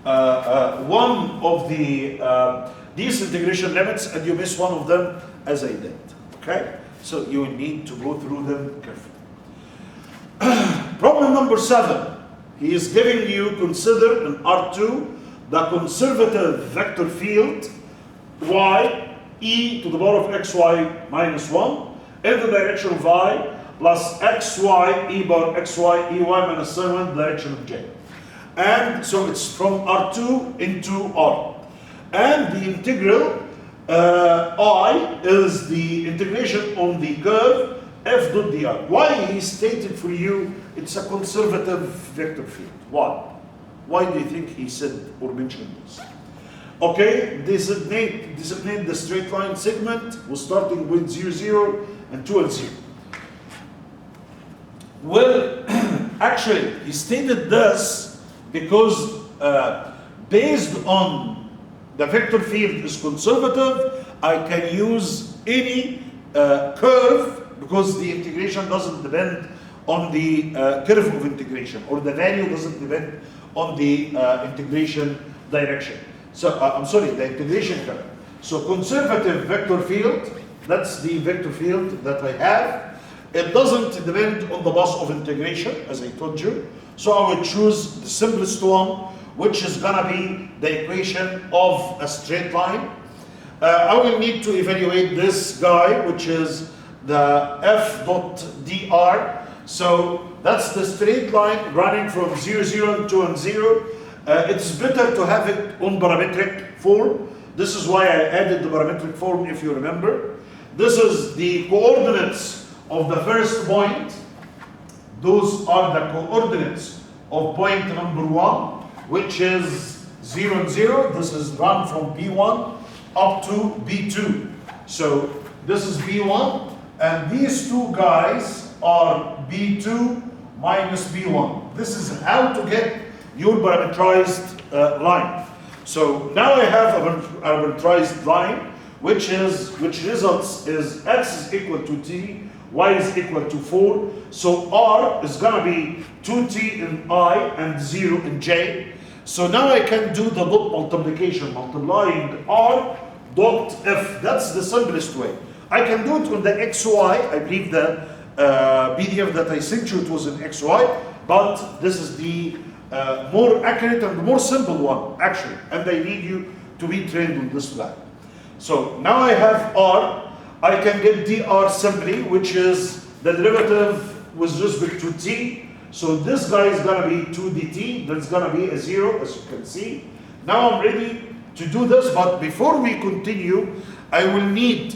one of these integration limits and you miss one of them as I did. Okay? So you will need to go through them carefully. Problem number 7. He is giving you, consider in R2, the conservative vector field y e to the power of xy minus 1 in the direction of y plus xy e bar xy ey minus 7 in the direction of j. And so it's from R2 into R. And the integral I is the integration on the curve f dot dr. Why he stated for you it's a conservative vector field? Why? Why do you think he said or mentioned this? Okay, designate the straight line segment was starting with 0, 0 and 2 and 0. Well, actually, he stated this because based on the vector field is conservative, I can use any curve because the integration doesn't depend on the curve of integration, or the value doesn't depend on the integration direction. So, I'm sorry, the integration curve. So conservative vector field, that's the vector field that I have. It doesn't depend on the path of integration, as I told you. So I will choose the simplest one, which is gonna be the equation of a straight line. I will need to evaluate this guy, which is the f dot dr. So that's the straight line running from 0, 0 and 2 and 0. It's better to have it on parametric form. This is why I added the parametric form, if you remember. This is the coordinates of the first point. Those are the coordinates of point number 1, which is 0 and 0. This is run from B1 up to B2. So this is B1, and these two guys are B2 minus B1. This is how to get your parameterized line. So now I have a parameterized line, which results is x is equal to t, y is equal to 4. So r is gonna be 2t in I and 0 in j. So now I can do the dot multiplication, multiplying r dot f. That's the simplest way. I can do it on the xy. I believe the PDF that I sent you, it was in xy, but this is the more accurate and more simple one, actually. And I need you to be trained on this plan. So now I have r. I can get dr simply, which is the derivative with respect to t. So this guy is gonna be 2 dt, that's gonna be a 0, as you can see. Now I'm ready to do this, but before we continue, I will need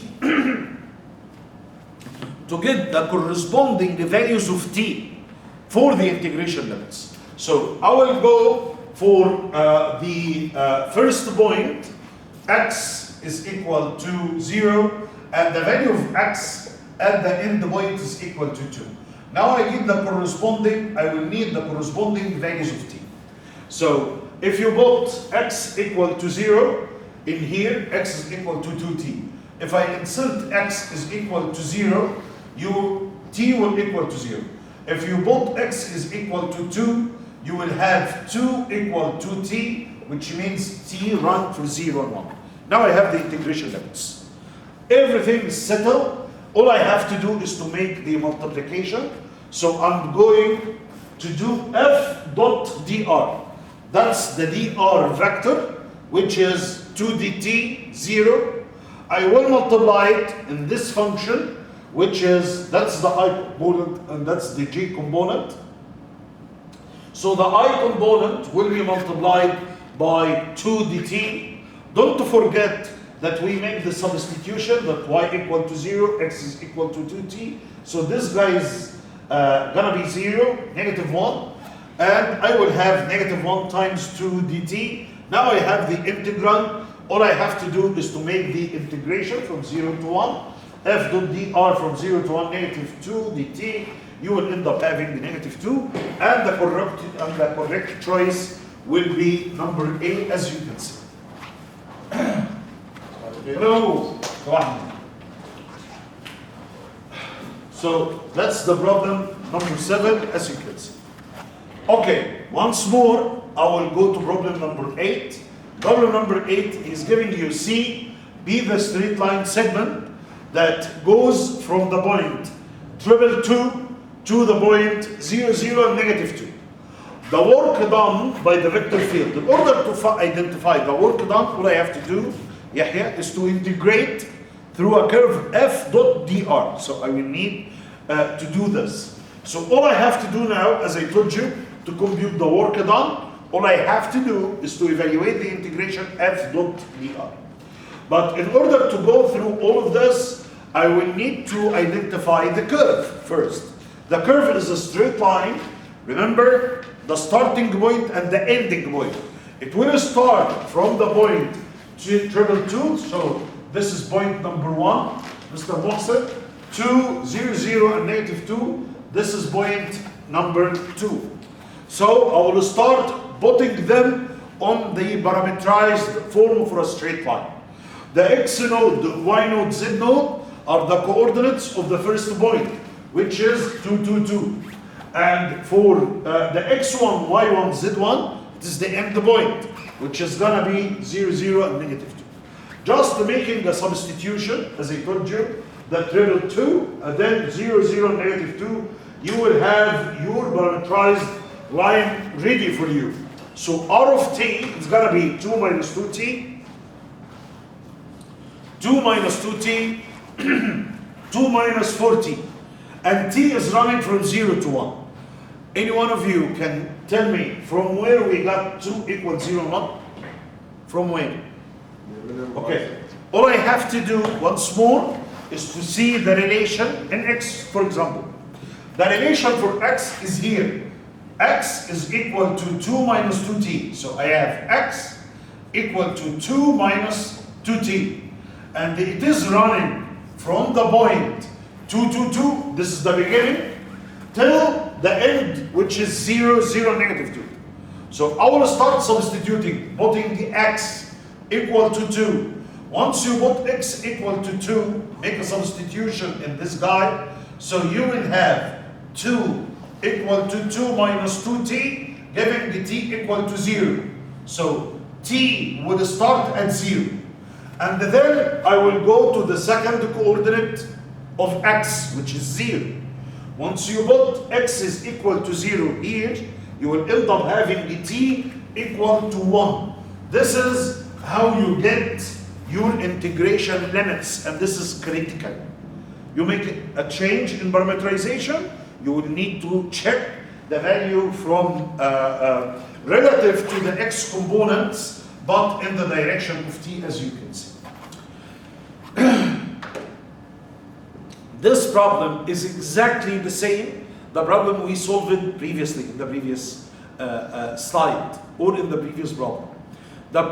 to get the corresponding values of t for the integration limits. So I will go for the first point, x is equal to 0, and the value of x at the end point is equal to 2. Now I need the corresponding, I will need the corresponding values of t. So if you put x equal to 0 in here, x is equal to 2t. If I insert x is equal to 0, t will equal to 0. If you put x is equal to 2, you will have 2 equal to t, which means t run for 0 and 1. Now I have the integration limits. Everything is settled. All I have to do is to make the multiplication. So I'm going to do f dot dr. That's the dr vector, which is 2 dt 0. I will multiply it in this function, which is, that's the I component and that's the j component. So the I component will be multiplied by 2 dt. Don't forget that we make the substitution that y equal to 0, x is equal to 2t. So this guy is gonna be 0, negative 1, and I will have negative 1 times 2 dt. Now I have the integral. All I have to do is to make the integration from 0 to 1. F dot dr from 0 to 1, negative 2 dt. You will end up having the negative 2, and the correct choice will be number A, as you can see. Hello. So that's the problem number 7, as you can see. Okay, once more, I will go to problem number 8. Problem number 8 is giving you C, be the straight line segment that goes from the point 222 to the point 00 and -2. The work done by the vector field, in order to identify the work done, all I have to do, Yahya, is to integrate through a curve f dot dr. So I will need to do this. So all I have to do now, as I told you, to compute the work done, all I have to do is to evaluate the integration f dot dr. But in order to go through all of this, I will need to identify the curve first. The curve is a straight line. Remember, the starting point and the ending point. It will start from the point 222, so this is point number 1, Mr. Mohsen, 2, 0, 0, and -2. This is point number 2. So I will start putting them on the parameterized form for a straight line. The x node, y node, z node are the coordinates of the first point, which is 2, 2, 2. And for the x1, y1, z1, it is the end point, which is gonna be 0, 0, and -2. Just making a substitution, as I told you, the 2, and then 0, 0, and -2, you will have your parameterized line ready for you. So R of t is gonna be 2 minus 2t, 2 minus 2t, 2 minus 4t, and t is running from 0 to 1. Any one of you can tell me from where we got 2 equals 0, 1? From where? Okay. All I have to do once more is to see the relation in x, for example. The relation for x is here. X is equal to 2 minus 2t. So I have x equal to 2 minus 2t. And it is running from the point 2, 2, 2, this is the beginning, till the end, which is 0, 0, -2. So I will start substituting, putting the x equal to 2. Once you put x equal to 2, make a substitution in this guy, so you will have 2 equal to 2 minus 2t, giving the t equal to 0. So t will start at 0. And then I will go to the second coordinate of x, which is 0. Once you put x is equal to 0 here, you will end up having the t equal to 1. This is how you get your integration limits, and this is critical. You make a change in parameterization, you will need to check the value from relative to the x components, but in the direction of t, as you can see. This problem is exactly the same, the problem we solved previously in the previous slide, or in the previous problem. The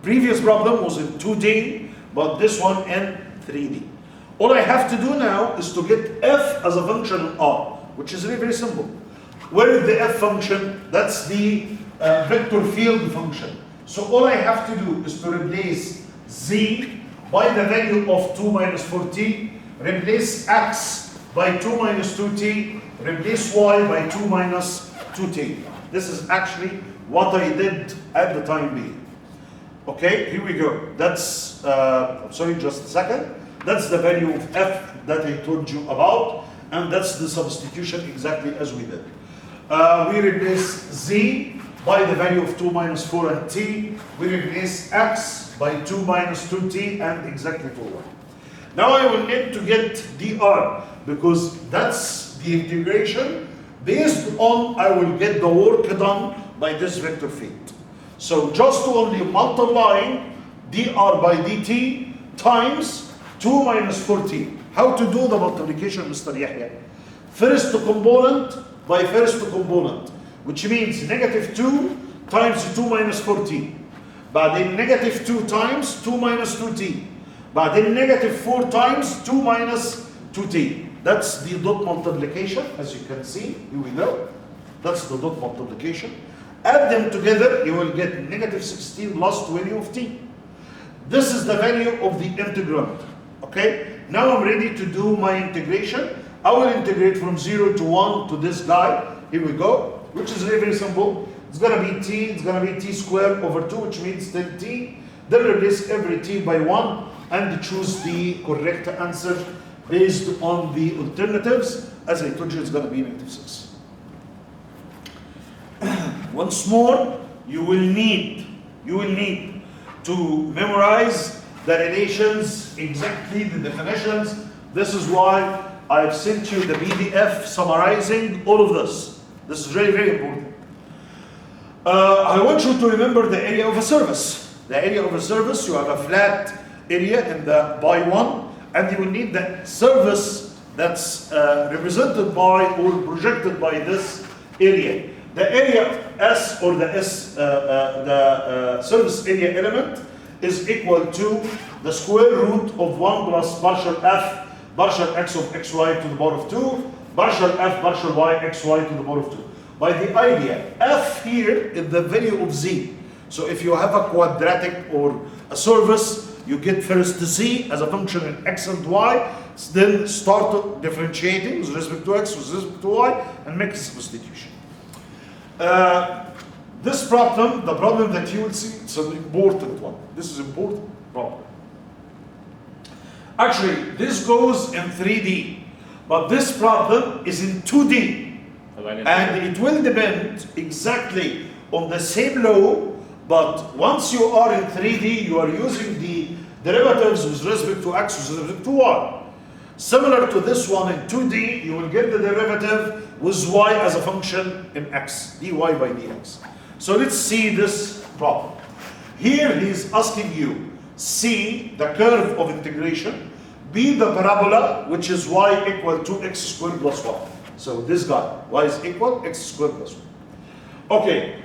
previous problem was in 2D, but this one in 3D. All I have to do now is to get f as a function in R, which is very, very simple. Where is the f function? That's the vector field function. So all I have to do is to replace z by the value of 2 minus 4t, replace x by 2 minus 2t, replace y by 2 minus 2t. This is actually what I did at the time being. Okay, here we go. That's, sorry, just a second. That's the value of f that I told you about, and that's the substitution exactly as we did. We replace z by the value of 2 minus 4 and t. We replace x by 2 minus 2t and exactly 4. Now I will need to get dr, because that's the integration based on I will get the work done by this vector field. So just to only multiply dr by dt times 2 minus 4t. How to do the multiplication, Mr. Yahya? First component by first component, which means negative 2 times 2 minus 4t. بعدين negative 2 times 2 minus 2t. بعدين negative 4 times 2 minus 2t. That's the dot multiplication, as you can see. Here we go. That's the dot multiplication. Add them together, you will get negative 16 plus 20 of t. This is the value of the integrand. Okay? Now I'm ready to do my integration. I will integrate from 0 to 1 to this guy. Here we go. Which is very, very simple. it's gonna be t squared over 2, which means 10t. Then replace every t by 1 and choose the correct answer based on the alternatives. As I told you, it's gonna be -6. Once more, you will need to memorize the relations, exactly the definitions. This is why I've sent you the PDF summarizing all of this. This is very, very important. I want you to remember the area of a service. The area of a service, you have a flat area in the by 1, and you will need the service that's represented by or projected by this area. The area S or the service area element is equal to the square root of 1 plus partial f partial x of xy to the power of 2 partial f partial y xy to the power of 2. By the idea, f here is the value of z. So if you have a quadratic or a service, you get first z as a function in x and y, then start differentiating with respect to x, with respect to y, and make a substitution. This problem, the problem that you will see, it's an important one. This is important problem. Actually, this goes in 3D, but this problem is in 2D. And it will depend exactly on the same law, but once you are in 3D, you are using the derivatives with respect to x, with respect to y. Similar to this one in 2D, you will get the derivative with y as a function in x, dy by dx. So let's see this problem. Here he is asking you, C, the curve of integration, B, the parabola, which is y equal to x squared plus 1. So this guy, y is equal x squared plus 1. Okay,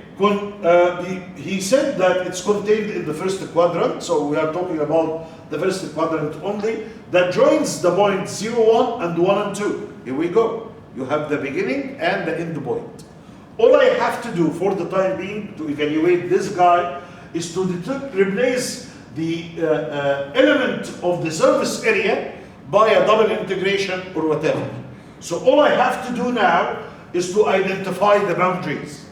he said that it's contained in the first quadrant, so we are talking about the first quadrant only, that joins the points 0, 1 and 1 and 2. Here we go. You have the beginning and the end point. All I have to do for the time being to evaluate this guy is to replace the element of the surface area by a double integration or whatever. So all I have to do now is to identify the boundaries.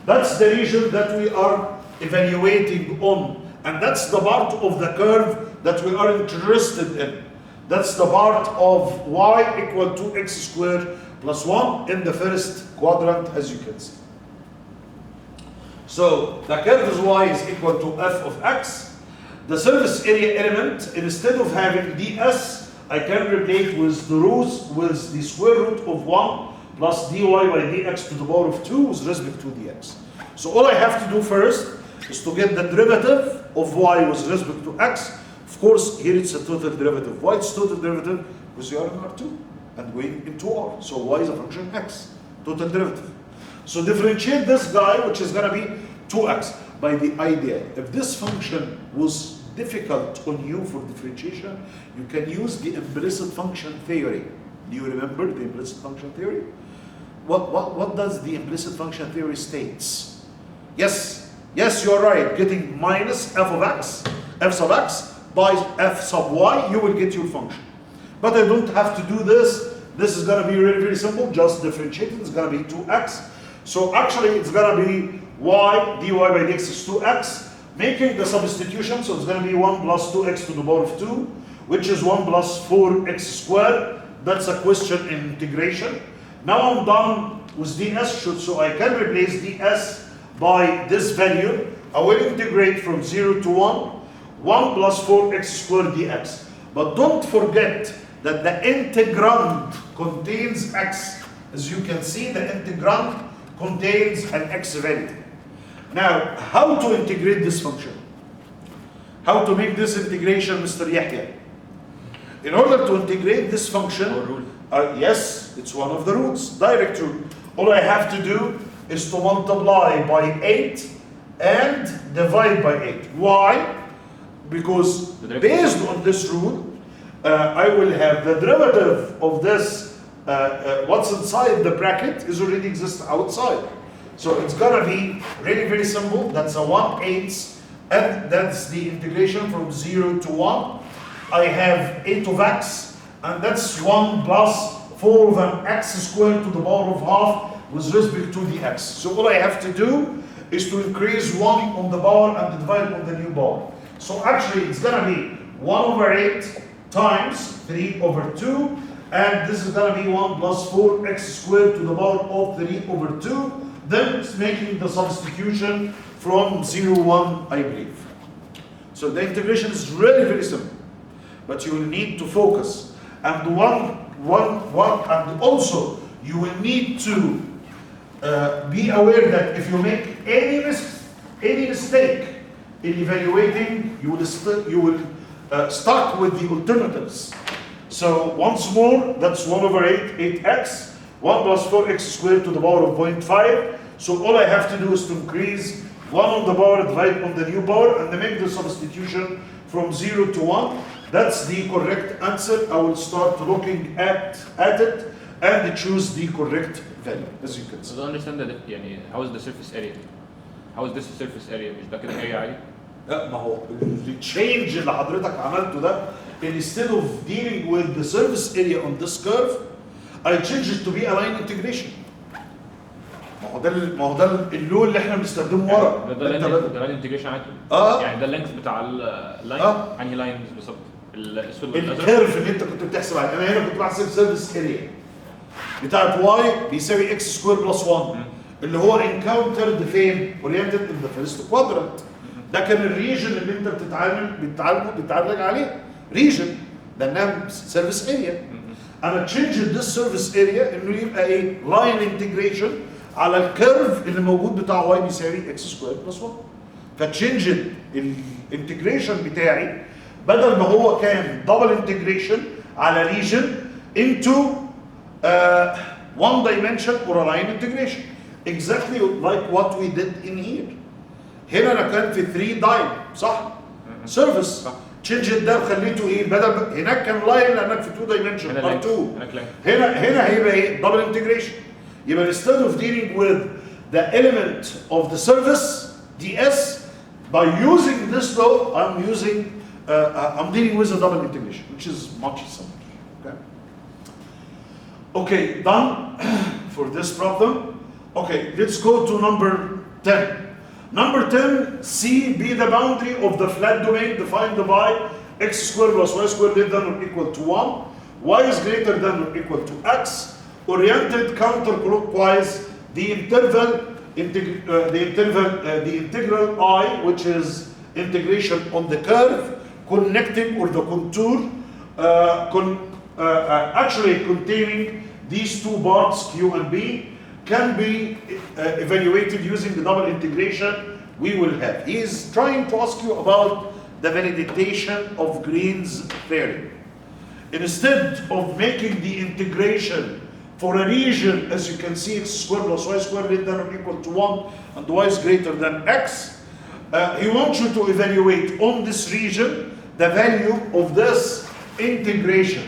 That's the region that we are evaluating on, and that's the part of the curve that we are interested in. That's the part of y equal to x squared plus 1 in the first quadrant, as you can see. So the curve is y is equal to f of x. The surface area element, instead of having ds, I can replace with the roots with the square root of 1 plus dy by dx to the power of 2 with respect to dx. So all I have to do first is to get the derivative of y with respect to x. Of course, here it's a total derivative. Why it's total derivative? Because you are in R2 and going into R. So y is a function x, total derivative. So differentiate this guy, which is going to be 2x. By the idea, if this function was difficult on you for differentiation, you can use the implicit function theory. Do you remember the implicit function theory? What does the implicit function theory states? Yes, you're right. Getting minus f of x, f sub x, by f sub y, you will get your function. But I don't have to do this. This is going to be really, very simple. Just differentiate it. It's going to be 2x. So actually, it's going to be y dy by dx is 2x. Making the substitution, so it's going to be 1 plus 2x to the power of 2, which is 1 plus 4x squared. That's a question in integration. Now I'm done with ds, so I can replace ds by this value. I will integrate from 0 to 1. 1 plus 4x squared dx. But don't forget that the integrand contains x. As you can see, the integrand contains an x value. Now, how to integrate this function? How to make this integration, Mr. Yahya? In order to integrate this function, yes, it's one of the roots, direct root. All I have to do is to multiply by 8 and divide by 8. Why? Because based on this rule, I will have the derivative of this, what's inside the bracket is already exists outside. So it's gonna be really, very simple. That's a 1/8, and that's the integration from 0 to 1. I have 8 of x, and that's 1 plus 4 of an x squared to the power of half with respect to the x. So all I have to do is to increase 1 on the power and divide on the new power. So actually it's gonna be 1 over 8 times 3 over 2, and this is gonna be 1 plus 4x squared to the power of 3 over 2. Then it's making the substitution from 0, 1, I believe. So the integration is really very simple, but you will need to focus. And and also you will need to be aware that if you make any mistake in evaluating, you will start with the alternatives. So once more, that's 1 over 8, 8x, 1 plus 4x squared to the power of 0.5. So all I have to do is to increase 1 on the power, divide on the new power, and then make the substitution from 0 to 1. That's the correct answer. I will start looking at it and choose the correct value, as you can see. I don't understand that. يعني how is the surface area? How is this surface area? مش ده كده area عادي؟ لا، ما هو التشينج اللي حضرتك عملته ده, instead of dealing with the surface area on this curve, I changed it to be a line integration. ما هو ده اللون اللي احنا بنستخدمه ورا. ده لاين انتجريشن عادي. يعني ده اللينث بتاع اللاين. انهي لاين بالظبط؟ الاسود ولا الازرق؟ الكيرف اللي انت كنت بتحسب عليه. انا هنا كنت بحسب سيرفيس اريا بتاعت واي بيساوي اكس سكوير بلس 1 اللي هو انكاونترد فين؟ اورينتد ان ذا فيرست كوادرنت. ده كان الريجن اللي انت بتتعرج عليه ريجن لانها سيرفيس اريا. انا تشينج ذس سيرفيس اريا انه يبقى ايه؟ لاين انتجريشن على الكيرف اللي موجود بتاع واي بيساوي اكس سكوير بلس 1. فتشينج الانتجريشن بتاعي بدل ما هو كان دبل انتجريشن على ريجن into one dimension or a line integration, exactly like what we did in here. هنا انا كان في 3 دايم صح؟ سيرفيس تشينج ده وخليته ايه؟ بدل هناك كان لاين لانك في 2 دايمنشن ار 2. هنا هيبقى ايه؟ دبل انتجريشن. يبقى instead of dealing with the element of the surface ds by using this law, I'm dealing with a double integration, which is much simpler. Okay, done for this problem. Okay, let's go to number 10. Number 10, C be the boundary of the flat domain defined by x squared plus y squared less than or equal to 1, y is greater than or equal to x, oriented counterclockwise, the integral I, which is integration on the curve, connecting or the contour, actually containing these two parts, Q and B, can be evaluated using the double integration we will have. He is trying to ask you about the validation of Green's theory. Instead of making the integration for a region, as you can see, x squared plus y squared less than or equal to 1 and y is greater than x, he wants you to evaluate on this region the value of this integration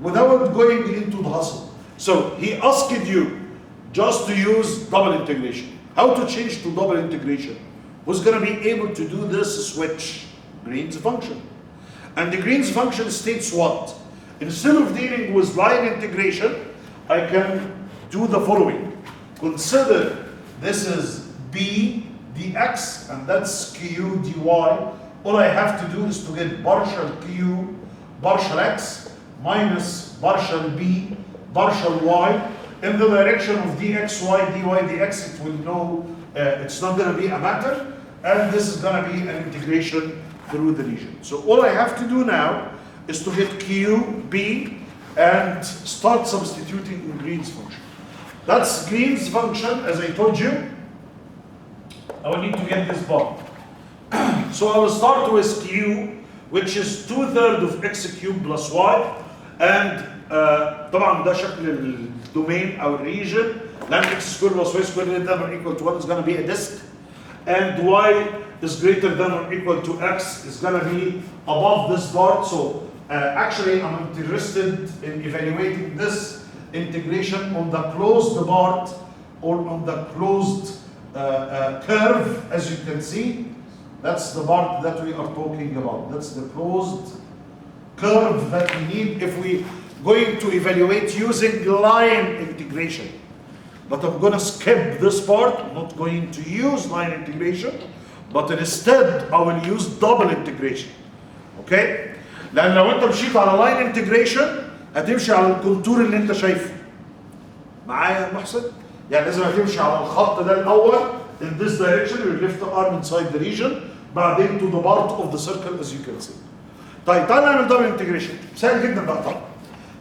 without going into the hustle. So he asked you just to use double integration. How to change to double integration? Who's going to be able to do this switch? Green's function. And the Green's function states what? Instead of dealing with line integration, I can do the following. Consider this is b dx and that's q dy. All I have to do is to get partial q, partial x, minus partial b, partial y, in the direction of dxy, dy, dx. It will know it's not going to be a matter, and this is going to be an integration through the region. So all I have to do now is to get q, b, and start substituting in Green's function. That's Green's function, as I told you. I will need to get this part. So I will start with q, which is 2/3 of x cubed plus y, and طبعا ده شكل الدومين او الريجن. لان x squared plus y squared less than or equal to 1 is going to be a disk, and y is greater than or equal to x is going to be above this part. So actually I'm interested in evaluating this integration on the closed part or on the closed curve. As you can see, that's the part that we are talking about. That's the closed curve that we need if we going to evaluate using line integration. but I'm gonna skip this part. I'm not going to use line integration, but instead I will use double integration. اوكي؟ لان لو انت مشيت على لاين انتجريشن هتمشي على الكونتور اللي انت شايفه. معايا يا محسن؟ يعني لازم هتمشي على الخط ده الاول in this direction your left arm inside the region بعدين to the part of the circle as you can see. طيب تعال نعمل دبل انتجريشن سهل جدا بقى طبعا.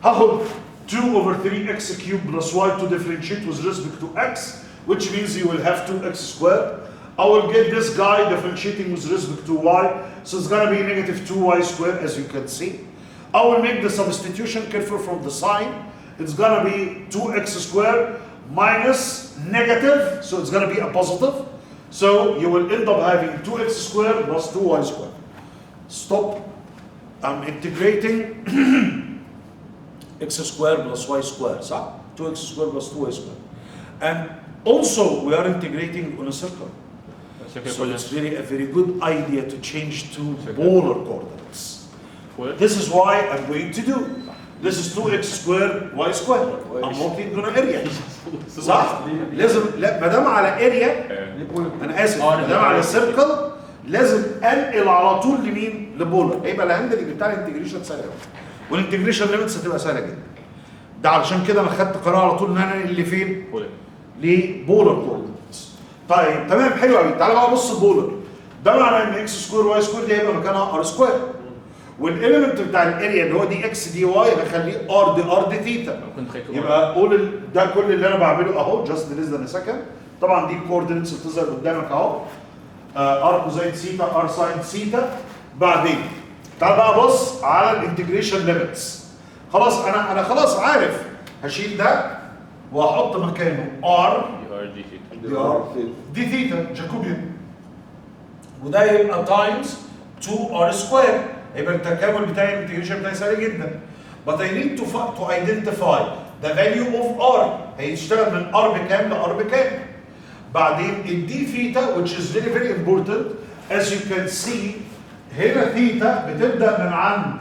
هاخد 2 over 3x cubed plus y to differentiate with respect to x, which means you will have 2x squared. I will get this guy differentiating with respect to y, so it's gonna be negative 2y squared as you can see. I will make the substitution careful from the sign. It's gonna be 2x squared minus negative, so it's gonna be a positive. So you will end up having 2x squared plus 2y squared. Stop. I'm integrating x squared plus y squared, صح? 2x squared plus 2y squared. And also we are integrating on a circle. So it's really a very good idea to change to polar coordinates. This is why I'm going to do. This is 2x squared y squared. I'm working on an area. صح؟ لازم لا ما دام على area انا اسف ما دام على circle لازم انقل على طول لمين؟ لبولر. هيبقى الهاندلنج بتاع الانتجريشن سهل قوي. والانتجريشن ليميتس هتبقى سهله جدا. ده علشان كده انا خدت قرار على طول ان انا انقل لفين؟ لبولر كوردينتس. طيب تمام حلو قوي. تعالى بقى بص البولر. ده معناه ان اكس سكوير واي سكوير دي هيبقى مكانها ار سكوير. والاليمنت بتاع الاريا اللي هو دي اكس دي واي هخليه ار دي ار دي ثيتا. يبقى قول ده كل اللي انا بعمله اهو جاست ليس ذان سكند. طبعا دي الكوردينتس بتظهر قدامك اهو. ار كوزين ثيتا ار ساين ثيتا. بعدين تعال بقى بص على الانتجريشن ليميتس. خلاص انا خلاص عارف هشيل ده واحط مكانه ار دي ثيتا جاكوبيان. وده يبقى تايمز 2 ار سكوير. يبقى التكامل بتاعي الانتجريشن بتاعي سهل جدا. But I need to identify the value of r. هيشتغل من r بكام ل r بكام. بعدين الدي ثيتا which is very very important as you can see هنا ثيتا بتبدا من عند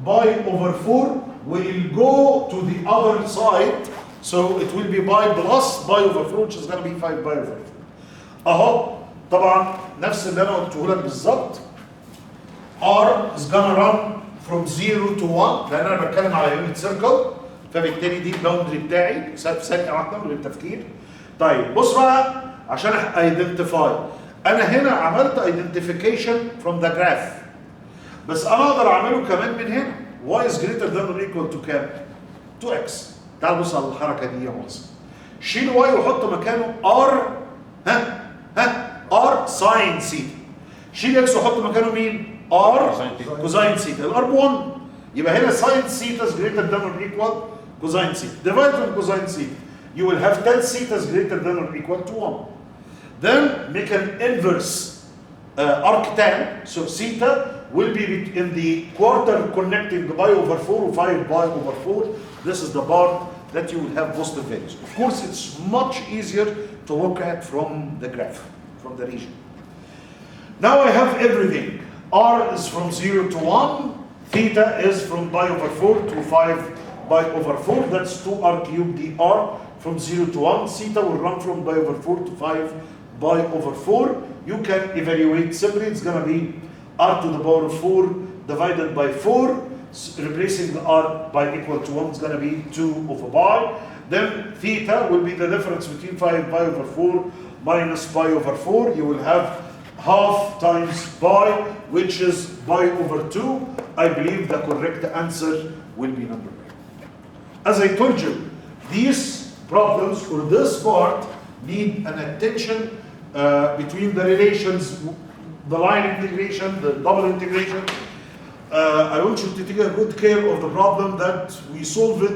باي اوفر 4 will go to the other side so it will be باي plus باي اوفر 4 which is going to be 5 باي اوفر 4. اهو طبعا نفس اللي انا قلته لك بالظبط. r is gonna run from 0 to 1 لان انا بتكلم على يونت سيركل فبالتالي دي الباوندري بتاعي ثانيه واحده من التفكير. طيب بص بقى عشان ايدنتيفاي انا هنا عملت ايدنتيفيكيشن فروم ذا جراف بس انا اقدر اعمله كمان من هنا. y is greater than or equal to كام؟ 2x. تعال بص على الحركه دي يا موسى. شيل y وحط مكانه r r ساين ثيتا. شيل x وحط مكانه مين؟ r كوزين ثيتا. الار ب1 يبقى هنا ساين ثيتا is greater than or equal كوزين ثيتا. divide from كوزين ثيتا you will have tan theta is greater than or equal to 1. Then make an inverse arctan, so theta will be in the quarter connecting the pi over 4 or 5 pi over 4. This is the part that you will have positive values. Of course, it's much easier to look at from the graph, from the region. Now I have everything. R is from 0 to 1, theta is from pi over 4 to 5 pi over 4, that's 2r cubed dr. From 0 to 1, theta will run from pi over 4 to 5 pi over 4. You can evaluate simply, it's going to be r to the power of 4 divided by 4, replacing the r by equal to 1 is going to be 2 over pi. Then theta will be the difference between 5 pi over 4 minus pi over 4. You will have half times pi, which is pi over 2. I believe the correct answer will be number 9. As I told you, these problems or this part need an attention between the relations, the line integration, the double integration. I want you to take a good care of the problem that we solved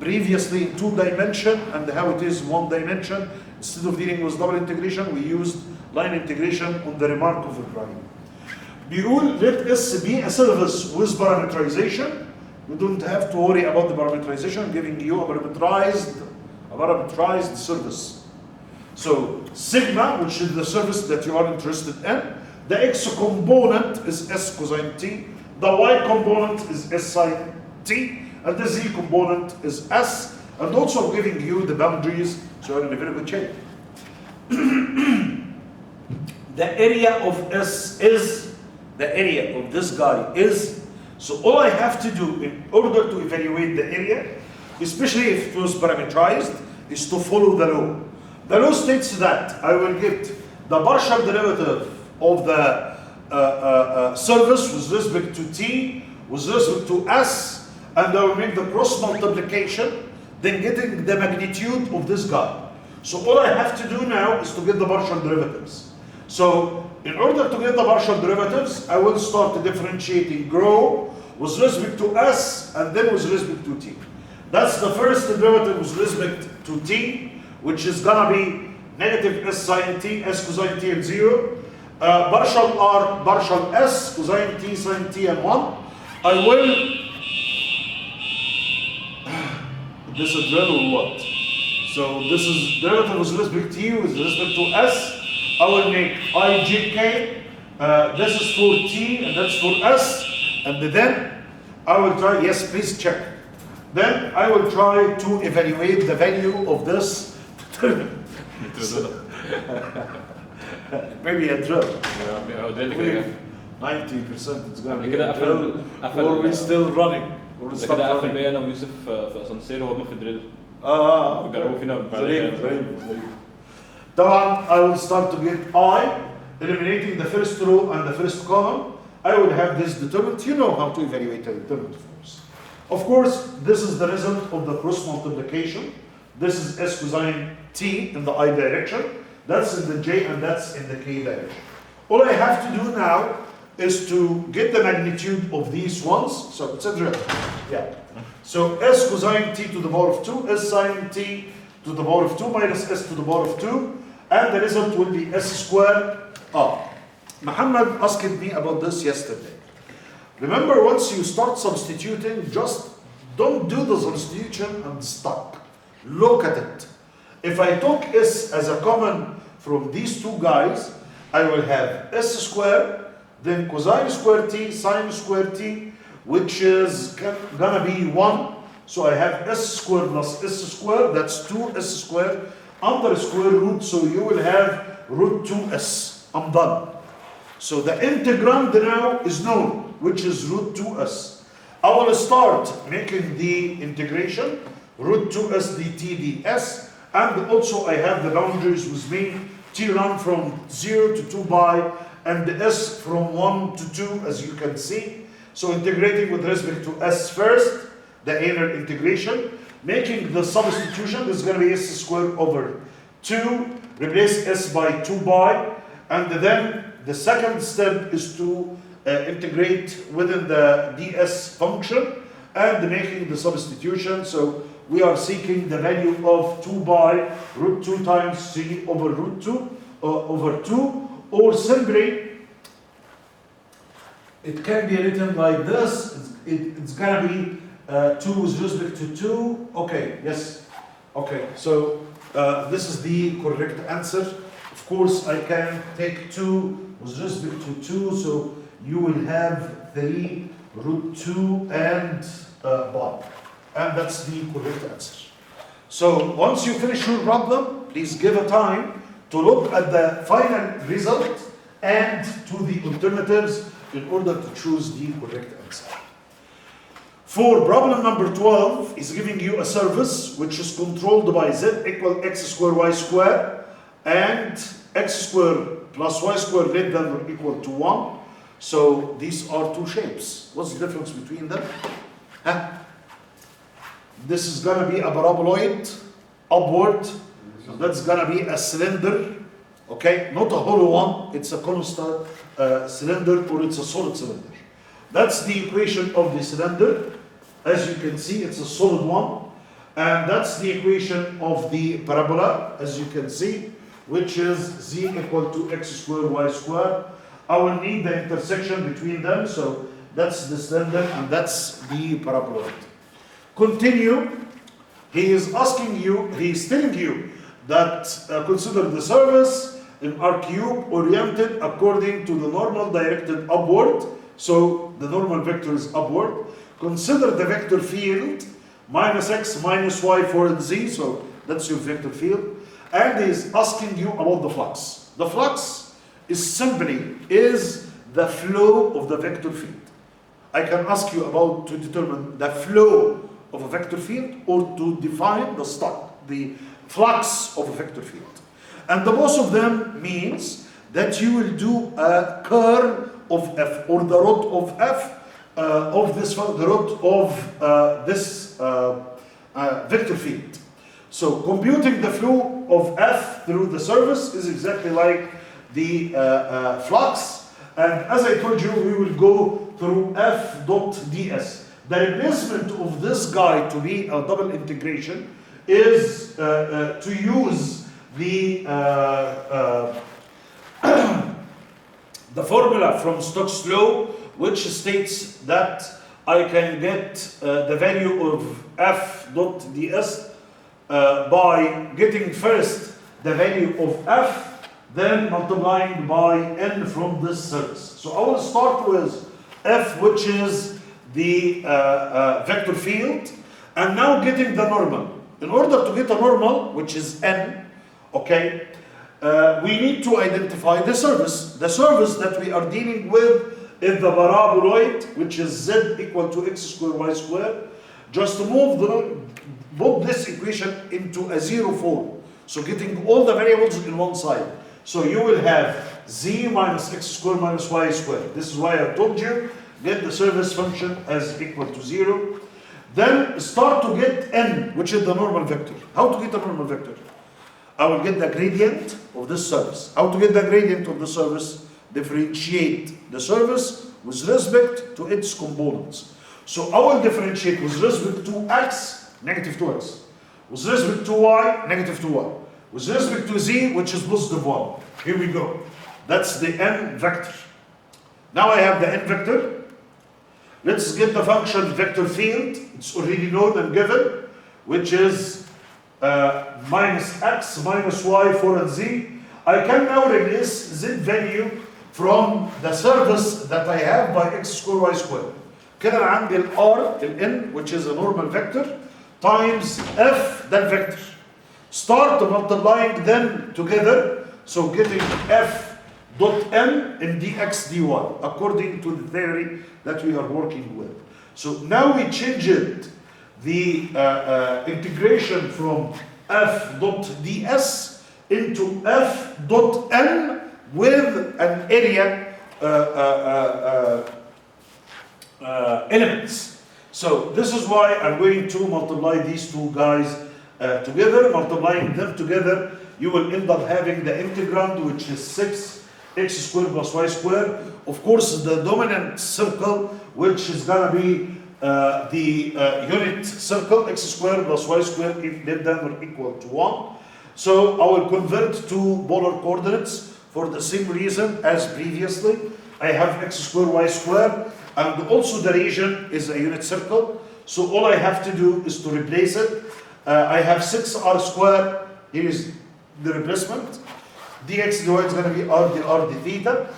previously in 2 dimension and how it is 1 dimension. Instead of dealing with double integration, we used line integration on the remark of Ibrahim. بيقول let S be a service with parameterization. You don't have to worry about the parameterization. I'm giving you a parameterized service. So sigma, which is the service that you are interested in, the x component is s cosine t, the y component is s sine t, and the z component is s, and also giving you the boundaries So you're in a very good shape. The area of S is, the area of this guy is, so all I have to do in order to evaluate the area, especially if it was parameterized, is to follow the law. The law states that I will get the partial derivative of the surface with respect to T, with respect to S, and I will make the cross multiplication, then getting the magnitude of this guy. So all I have to do now is to get the partial derivatives. So in order to get the partial derivatives, I will start differentiating rho with respect to S and then with respect to T. That's the first derivative with respect to T, which is gonna be negative S sine T, S cosine T and 0. Partial R, partial S, cosine T, sine T and 1. I will, this is drill or what? So this is derivative with respect to U, with respect to S. I will make IJK, this is for T and that's for S, and then I will try, yes, please check. Then I will try to evaluate the value of this. Maybe a drill. 90% it's going to be a drill, or we're still running. ده كده قفل بيا انا ويوسف في اسانسير وهم في دريل. جربوا فينا بعدين. طبعا I will start to get I, eliminating the first row and the first column. I will have this determinant. You know how to evaluate a determinant force. Of course, this is the result of the cross multiplication. This is S cosine T in the I direction. That's in the J and that's in the K direction. All I have to do now is to get the magnitude of these ones. So it's a drill. Yeah. So S cosine T to the power of 2, S sine T to the power of 2 minus S to the power of 2. And the result will be S squared R. Muhammad asked me about this yesterday. Remember, once you start substituting, just don't do the substitution and stop. Look at it. If I took S as a common from these two guys, I will have S squared, then cosine squared T, sine squared T, which is gonna be 1. So I have S squared plus S squared, that's 2S squared, under square root, so you will have root 2S. I'm done. So the integrand now is known, which is root 2S. I will start making the integration, root 2S dt ds, and also I have the boundaries with me. T run from 0 to 2 pi, and the S from 1 to 2, as you can see. So integrating with respect to S first, the inner integration, making the substitution, this is going to be S squared over 2, replace S by 2 pi, and then the second step is to integrate within the ds function and making the substitution. So we are seeking the value of 2 pi root 2 times 3 over root 2 over 2, or simply it can be written like this. It's gonna be 2 with respect to 2. Okay, yes. Okay, so this is the correct answer. Of course, I can take 2 with respect to 2, so you will have 3 root 2 and pi. And that's the correct answer. So once you finish your problem, please give a time to look at the final result and to the alternatives in order to choose the correct answer. For problem number 12 is giving you a surface which is controlled by z equal x square y square and x square plus y square greater than or equal to 1. So these are two shapes. What's the difference between them? Huh? This is going to be a paraboloid upward. So that's going to be a cylinder. Okay, not a hollow one. It's a constant cylinder, or it's a solid cylinder. That's the equation of the cylinder. As you can see, it's a solid one. And that's the equation of the parabola, as you can see, which is z equal to x squared y squared. I will need the intersection between them. So that's the cylinder and that's the paraboloid. Continue. He is asking you, he is telling you that consider the surface in R cube oriented according to the normal directed upward. So the normal vector is upward. Consider the vector field minus x minus y for z. So that's your vector field. and is asking you about the flux. The flux is simply the flow of the vector field. I can ask you about to determine the flow of a vector field or to define the flux of a vector field. And the both of them means that you will do a curl of f, or the root of f of this, the root of this vector field. So computing the flow of f through the surface is exactly like the flux. And as I told you, we will go through f dot ds. The replacement of this guy to be a double integration is to use the the formula from Stokes' law, which states that I can get the value of f dot ds by getting first the value of f, then multiplying by n from this surface. So I will start with f, which is the vector field, and now getting the normal. In order to get a normal, which is n, okay, we need to identify the surface. The surface that we are dealing with is the paraboloid, which is z equal to x squared y squared. Just to put this equation into a zero form. So getting all the variables in one side. So you will have z minus x squared minus y squared. This is why I told you, get the surface function as equal to 0. Then start to get n, which is the normal vector. How to get a normal vector? I will get the gradient of this surface. How to get the gradient of the surface? Differentiate the surface with respect to its components. So I will differentiate with respect to x, negative 2x. With respect to y, negative 2y. With respect to z, which is positive 1. Here we go. That's the n vector. Now I have the n vector. Let's get the function vector field. It's already known and given, which is minus x, minus y, 4 and z. I can now replace z value from the surface that I have by x squared y squared. كده أنا عندي ال r, ال n, which is a normal vector, times f, that vector. Start multiplying them together, so getting f dot n in dx dy, according to the theory that we are working with. So now we changed the integration from f dot ds into f dot n with an area elements. So this is why I'm going to multiply these two guys together. Multiplying them together, you will end up having the integrand, which is 6x squared plus y squared. Of course, the dominant circle, which is gonna be the unit circle, x squared plus y squared, if less than or equal to 1. So I will convert to polar coordinates for the same reason as previously. I have x squared y squared, and also the region is a unit circle. So all I have to do is to replace it. I have 6r squared. Here is the replacement. dx dy is going to be r dr d theta.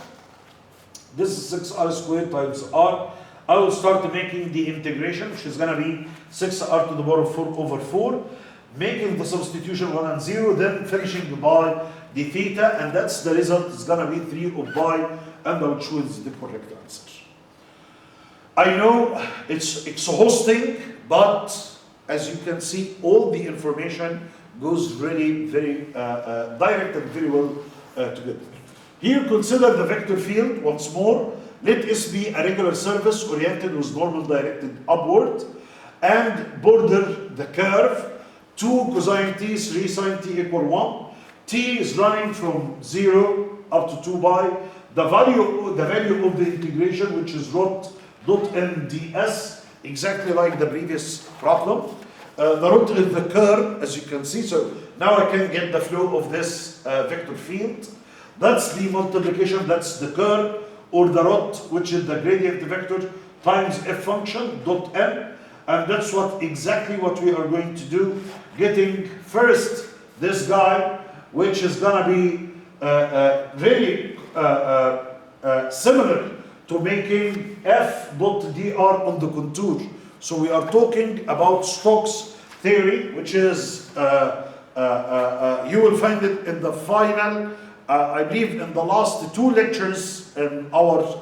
This is 6r squared times r. I will start making the integration, which is going to be 6r to the power of 4 over 4. Making the substitution 1 and 0, then finishing by the theta, and that's the result. It's going to be 3 of pi, and I will choose the correct answer. I know it's exhausting, but as you can see, all the information goes really, very direct and very well together. Here, consider the vector field once more. Let S be a regular surface oriented with normal directed upward, and border the curve 2 cosine t, 3 sine t equal 1. T is running from 0 up to 2 pi. The value of the integration, which is root dot n ds, exactly like the previous problem. The root is the curve, as you can see. So now I can get the flow of this vector field. That's the multiplication, that's the curve, or the root, which is the gradient vector, times f function dot n. And that's exactly what we are going to do. Getting first this guy, which is gonna be really similar to making f dot dr on the contour. So we are talking about Stokes' theory, which is You will find it in the final, I believe in the last 2 lectures in our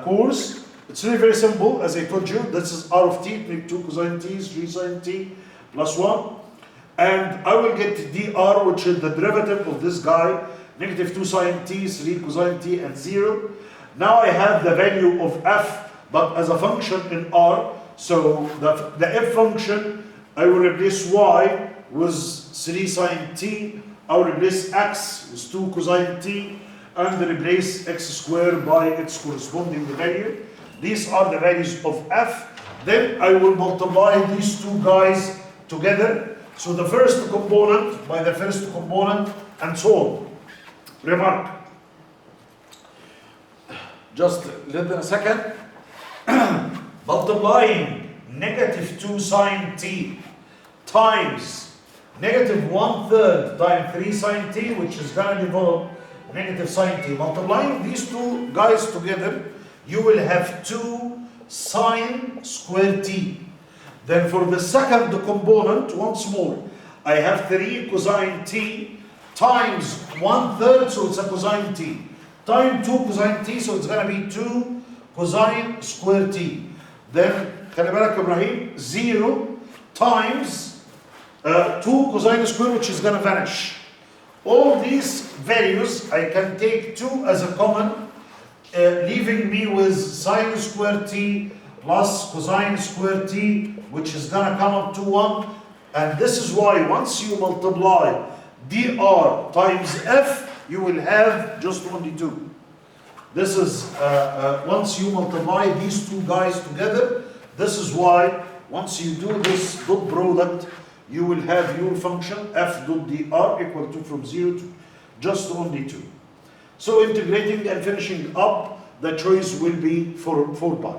course. It's really very simple, as I told you. This is r of t, 2 cosine t, 3 sine t, plus 1. And I will get dr, which is the derivative of this guy, negative 2 sine t, 3 cosine t, and 0. Now I have the value of f, but as a function in r. So the f function, I will replace y with 3 sine t, I will replace x with 2 cosine t, and replace x squared by its corresponding value. These are the values of f. Then I will multiply these 2 guys together. So the first component by the first component, and so on. Remark. Just less than a second. Multiplying negative 2 sine t times negative 1/3 times 3 sine t, which is going to develop negative sine t. Multiplying these 2 guys together, you will have 2 sine squared t. Then for the second component, once more, I have 3 cosine t times 1/3, so it's a cosine t, times 2 cosine t, so it's going to be 2 cosine squared t. Then, خلي بالك Ibrahim, 0 times 2 cosine squared, which is going to vanish. All these values, I can take 2 as a common, leaving me with sine squared t plus cosine squared t, which is going to come up to 1. And this is why once you multiply dr times f, you will have just only 2. This is, once you multiply these 2 guys together, this is why once you do this dot product, you will have your function f dot dr equal to from 0 to just only 2. So integrating and finishing up, the choice will be 4 pi.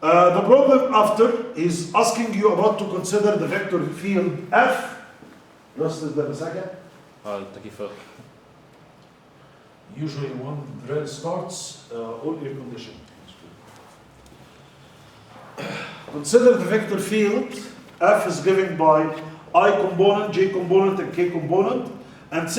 The problem after is asking you about to consider the vector field f. Just a second. التكييفات. Usually when drill starts, all air conditioning. Consider the vector field f is given by I component, j component, and k component, and